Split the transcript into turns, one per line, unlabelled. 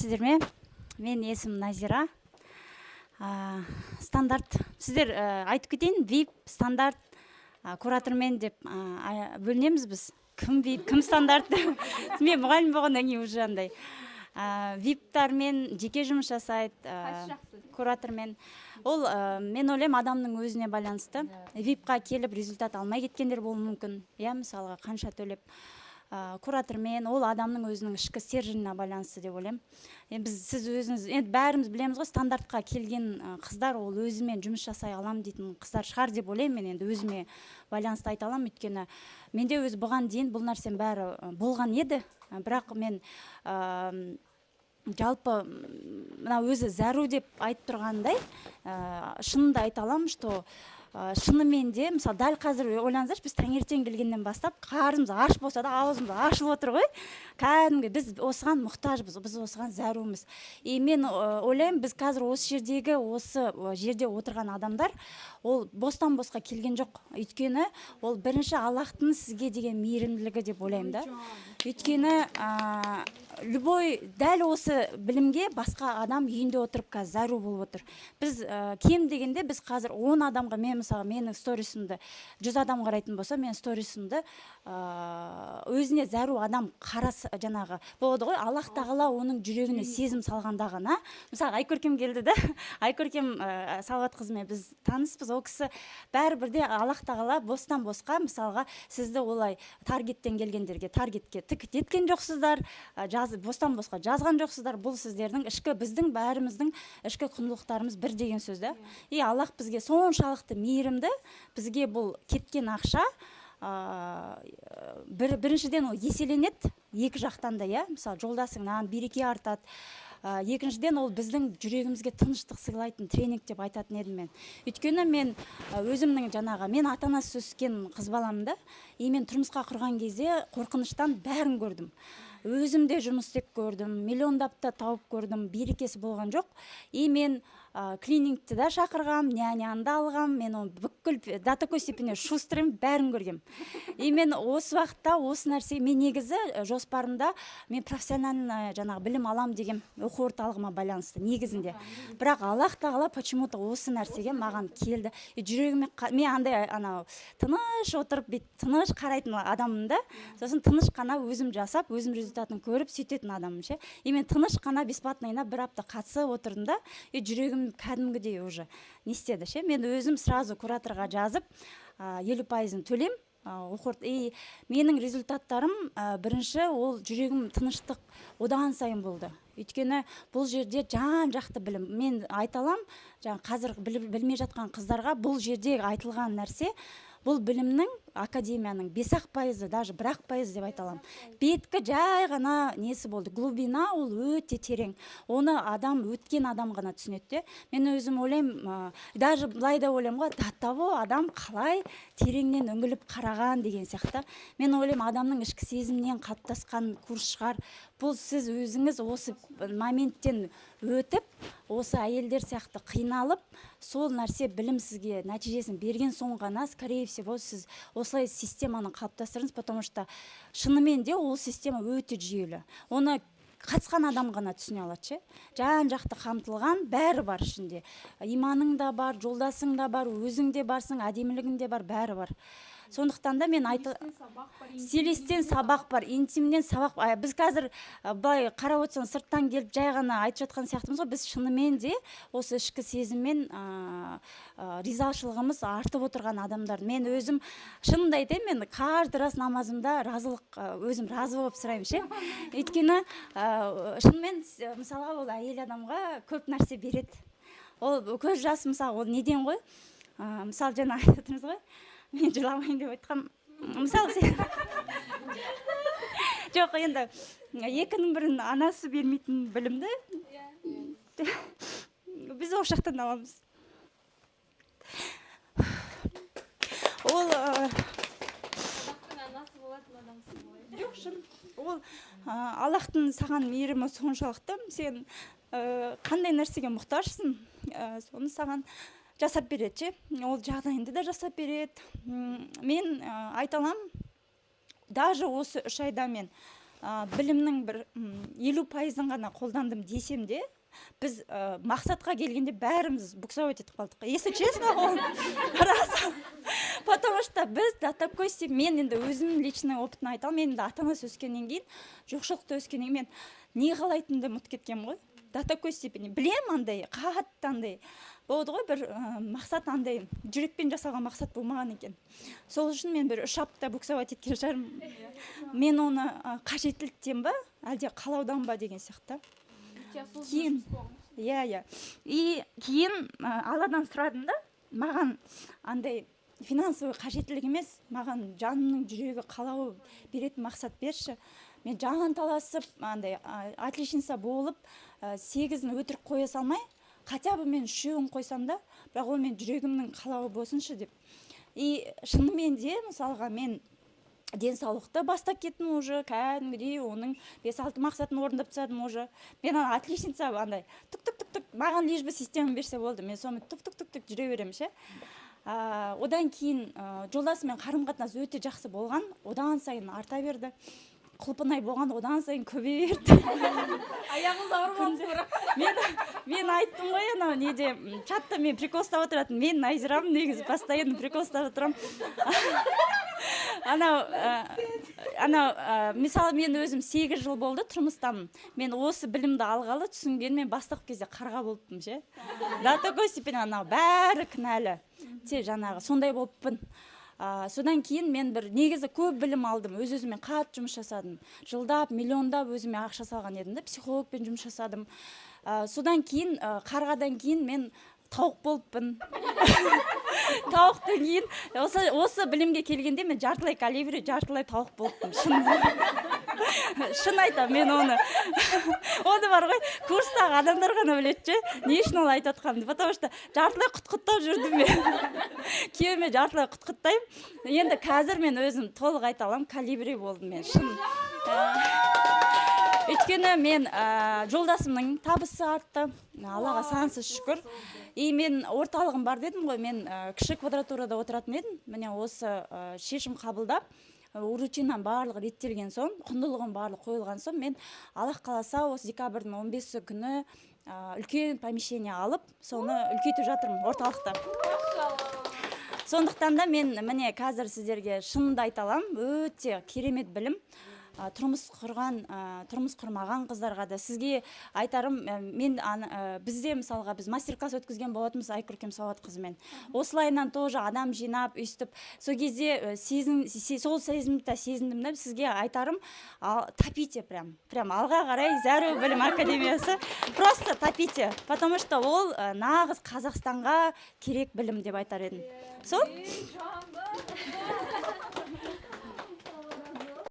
сәлеметсіздер ме? Мен есім Назира. Стандарт. Сіздер айтып кетейін, VIP, стандарт, куратормен деп бөлінеміз біз. Кім VIP, кім стандарт? Мен мұғалім болғаннан кейін уже андай. VIP-тармен жеке жұмыс жасайды, куратормен. Ол мен ойлаймын адамның өзіне байланысты. VIP-қа келіп результат алмай кеткендер болуы мүмкін. Я мысалға қанша төлеп. Куратормен ол адамның өзінің ішкі стерженіне байланысты деп ойлаймын. Сіз өзіңіз, енді бәріміз білеміз ғой, стандартқа келген қыздар ол өзімен жұмыс жасай алам дейтін қыздар шығар деп ойлаймын. Мен енді өзіме байланысты айта аламын, өйткені менде өз бұған дейін бұл нәрсенің бәрі болған еді. Бірақ мен жалпы мына өзі зәру деп айтып тұрғандай, шынында айта аламын, что шынымен де, мысалы, дәл қазір ойлаңыздаршы, біз таңертең келгеннен бастап қарнымыз аш болса да аузымыз ашылып отыр ғой. Кәдімгі біз осыған мұқтажбыз, біз осыған зәруміз. Мен ойлаймын, біз қазір осы жерде отырған адамдар, ол бостан босқа келген жоқ. Өйткені ол бірінші Аллахтың сізге деген мейірімділігі деп ойлаймын да. Өйткені любой дәл осы білімге басқа адам үйінде отырып қазір зәру болып отыр. Біз кем дегенде біз қазір 10 адамға, мен мысалы менің сторисімді 100 адам қарайтын болса, мен сторисімді өзіне зәру адам қарас жаңағы болады ғой, Аллах тағала оның жүрегіне сезім салғанда ғана. Мысалы Айкөркем келді да, Айкөркем Салауат қызымен біз таныспыз. Ол кісі бәрібірде Аллах тағала бостан босқа мысалға сізді олай таргеттен келгендерге таргетке тікет еткен жоқсыздар, бостан босқа жазған жоқсыздар. Бұл сіздердің ішкі, біздің бәріміздің ішкі құндылықтарымыз бір деген сөз да. Аллах бізге соншалықты мейірімді, бізге бұл кеткен ақша біріншіден ол еселенеді, екі жақтан да, мысалы жолдасыңнан береке артады. Екіншіден ол біздің жүрегімізге тыныштық сыйлайтын тренинг деп айтатын едім мен. Өйткені мен өзімнің мен ата-анасы өскен қыз баламын да, мен тұрмысқа құрған кезде қорқыныштан бәрін көрдім. Өзім де жұмыс істеп көрдім, миллиондап та тауып көрдім, берекесі болған жоқ. Мен клинингті да шақырғам, нянянды алғам, мен оны бүкіл до такой степени шустрым, бәрін көргем. Мен осы уақытта осы нәрсе, мен негізі жоспарымда мен профессиональный білім алам деген оқу орталығыма байланысты негізінде. Бірақ Аллах тағала почему-то осы нәрсеге маған келді. Жүрегіме мен андай тыныш отырып, тыныш қарайтын адаммын да. Сосын тыныш қана өзім жасап, өзім результатын көріп сөйтетін адаммын ше. Мен тыныш қана бесплатныйына бір апта қатысып отырдым да, жүрегім кәдімгідей уже не істеді ше. Мен өзім сразу кураторға жазып 50% төлем. Менің результаттарым бірінші ол жүрегім тыныштық одан сайын болды. Өйткені бұл жерде жан-жақты білім. Мен айталам, қазір білмей жатқан қыздарға бұл жерде айтылған нәрсе, бұл білімнің академияның 5%, даже 1% деп айталам. Беткі жай ғана несі болды. Глубина ол өте терең. Оны өткен адам ғана түсінеді. Мен өзім ойлаймын, даже былай да ойлаймын ғой, того адам қалай тереңнен үңіліп қараған деген сияқты. Мен ойлаймын, адамның ішкі сезімнен қалыптасқан курс шығар. Бұл сіз өзіңіз осы моменттен өтіп, осы әйелдер сияқты қиналып, сол нәрсе білім сізге нәтижесін берген соң ғана, скорее всего, сіз осылай системаны қалыптастырыңыз, потому что шынымен де ол система өте жүйелі. Оны қатысқан адам ғана түсіне алады ше. Жан-жақты қамтылған, бәрі бар ішінде. Иманың да бар, жолдасың да бар, өзің де барсың, әдемілігің де бар, бәрі бар. Сондықтан да мен стилистен сабақ бар, интимнен сабақ бар. Біз қазір былай қарап отырсаң сырттан келіп жай ғана айтып жатқан сияқтымыз ғой. Біз шынымен де осы ішкі сезіммен ризашылығымыз артып отырған адамдар. Мен өзім шынында айтайын, мен каждый раз намазымда өзім разы болып сұраймын ше. Өйткені шынымен мысалға ол әйел адамға көп нәрсе береді. Ол көз жас мысалы ол неден ғой? Мысалы жаңа айтып отырмыз ғой. Мен жыламайын деп айтқам. Мысалы сен жоқ, енді екінің бірін анасы бермейтін білімді біз ол жақтан аламыз. Ол анасы болатын адамсың ғой. Жоқ, шын. Ол Аллахтың саған мейірімі соншалықты, сен қандай нәрсеге мұқтажсың, соны саған жасап береді. Ол жағдайыңды да жасап береді. Мен айталам, даже осы 3 айда мен білімнің бір 50%-ын ғана қолдандым десем де, біз мақсатқа келгенде бәріміз буксовать етіп қалдық. Если честно, ол рас. Потому что біз до такой степени, мен енді өзім личный опытын айтам, мен енді ата-анасы өскеннен кейін, жоқшылықта өскеннен кейін мен не қалайтынымды ұмытып кеткем ғой. До такой степени білем, андай қатты андай болды ғой, бір мақсат андай жүрекпен жасалған мақсат болмаған екен. Сол үшін мен бір 3 апта буксовать еткен шығармын. Мен оны қажеттіліктен ба, әлде қалаудан ба деген сияқты. Кейін, иә. И кейін Алладан сұрадым да, маған андай финансовый қажеттілік емес, маған жанымның жүрегі қалауы беретін мақсат берші. Мен жан таласып, андай отличница болып, 8-ін өтірік қоя салмай, хотя бы мен 3-ін қойсам да, бірақ ол мен жүрегімнің қалауы болсыншы деп. И шынымен де, мысалға, мен денсаулықты бастап кеттім уже, кәдімгідей оның 5-6 мақсатын орындап тастадым уже. Мен отличница андай тук-тук-тук, маған лишь бы система берсе болды. Мен соны тук-тук-тук жүре беремін ше. Одан кейін жолдасымен қарым-қатынас өте жақсы болған, одан сайын арта берді. Құлпынай болған, одан сайын көбейе берді.
Аяғыңыз ауырмады.
Мен айттым ғой, анау неде чатта мен прикол ұстап отыратын. Мен Найзирамын, негізі постоянно прикол ұстап отырам. Мысалы, мен өзім 8 жыл болды тұрмыстамын. Мен осы білімді алғалы түсінген, мен бастық кезде қарға болыппын ше. До такой степени анау бәрі кінәлі. Жаңағы сондай болыппын. Содан кейін мен бір негізі көп білім алдым, өз-өзімен қатты жұмыс жасадым. Жылдап, миллиондап өзіме ақша салған едім, психологпен жұмыс жасадым. Содан кейін, қарғадан кейін мен тауық болыппын. Тауықтан кейін, осы білімге келгенде мен жартылай калибри, жартылай тауық болыппын. Шын айтам, мен оны бар ғой, курстағы адамдар ғана біледі, не үшін ол айтып отқанымды, потому что жартылай құтқыттап жүрдім мен. Күйеуіме жартылай құтқыттаймын. Енді қазір мен өзім толық айта аламын, калибри болдым мен, шын. Өйткені мен жолдасымның табысы артты, Аллаға сансыз шүкір. И мен орталығым бар дедім ғой, мен кіші квадратурада отыратын едім. Міне осы шешім қабылдап, рутинам барлығы реттелген соң, құндылығым барлығы қойылған соң, мен Аллах қаласа осы декабрьдің 15 күні үлкен помещение алып, соны үлкейтіп жатырмын орталықта. Сондықтан да мен міне қазір сіздерге шынымды айта аламын, өте керемет білім. Тұрмыс құрмаған қыздарға да сізге айтарым, мен бізде мысалға біз мастер-класс өткізген болатынбыз Айкүркем Сауат қызымен. Осылайынан тоже адам жинап, өйстіп, сол кезде сол сезімді сезіндім да, сізге айтарым, топите прям алға қарай Зәру білім академиясы, просто топите, потому что ол нағыз Қазақстанға керек білім деп айтар едім. Сол?